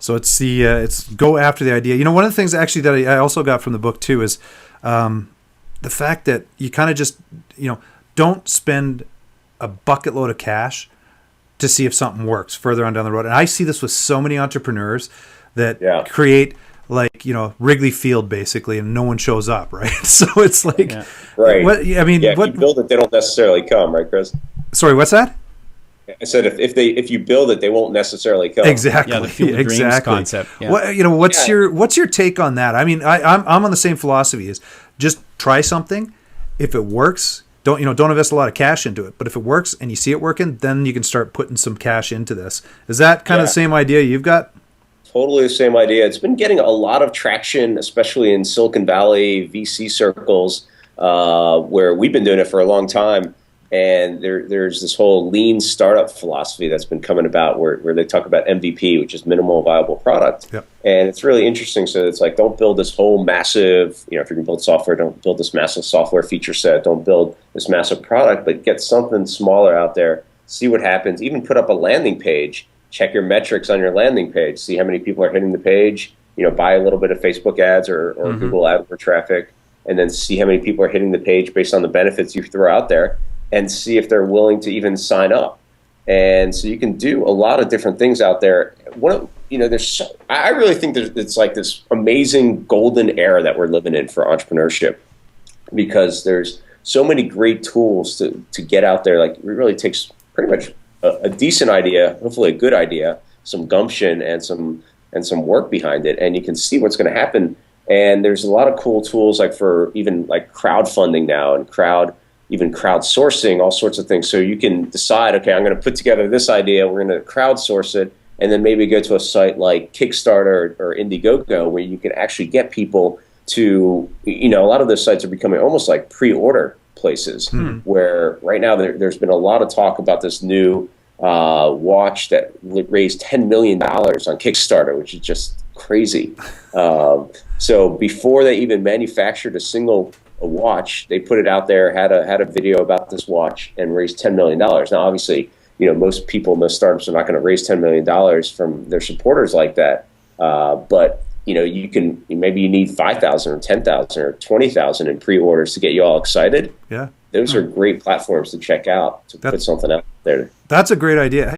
So it's go after the idea. One of the things actually that I also got from the book too is the fact that you kind of just, don't spend a bucket load of cash to see if something works further on down the road. And I see this with so many entrepreneurs that create Wrigley Field basically, and no one shows up, right? So it's like, right. If you build it, they don't necessarily come, right, Chris? Sorry, what's that? I said if you build it, they won't necessarily come. Exactly. Yeah, the Field of Dreams concept. Yeah. What's your take on that? I mean, I'm on the same philosophy. Is just try something. If it works, don't invest a lot of cash into it. But if it works and you see it working, then you can start putting some cash into this. Is that kind of the same idea you've got? Totally the same idea. It's been getting a lot of traction, especially in Silicon Valley VC circles, where we've been doing it for a long time. And there's this whole lean startup philosophy that's been coming about where they talk about MVP, which is minimal viable product. Yep. And it's really interesting. So it's like, don't build this whole massive, if you're going to build software, don't build this massive software feature set. Don't build this massive product, but get something smaller out there, see what happens. Even put up a landing page, check your metrics on your landing page, see how many people are hitting the page, buy a little bit of Facebook ads or Google ad for traffic, and then see how many people are hitting the page based on the benefits you throw out there, and see if they're willing to even sign up. And so you can do a lot of different things out there. I really think it's like this amazing golden era that we're living in for entrepreneurship, because there's so many great tools to get out there. Like, it really takes pretty much a decent idea, hopefully a good idea, some gumption and some work behind it, and you can see what's going to happen. And there's a lot of cool tools, like for even like crowdfunding now, and crowdsourcing, all sorts of things. So you can decide, okay, I'm going to put together this idea, we're going to crowdsource it, and then maybe go to a site like Kickstarter or Indiegogo, where you can actually get people to, a lot of those sites are becoming almost like pre-order places, where right now there's been a lot of talk about this new watch that raised $10 million on Kickstarter, which is just crazy. So before they even manufactured a watch, they put it out there, had a video about this watch, and raised $10 million. Now, obviously, most startups are not going to raise $10 million from their supporters like that. But maybe you need 5,000 or 10,000 or 20,000 in pre-orders to get you all excited. Yeah. Those are great platforms to check out, to put something out there. That's a great idea.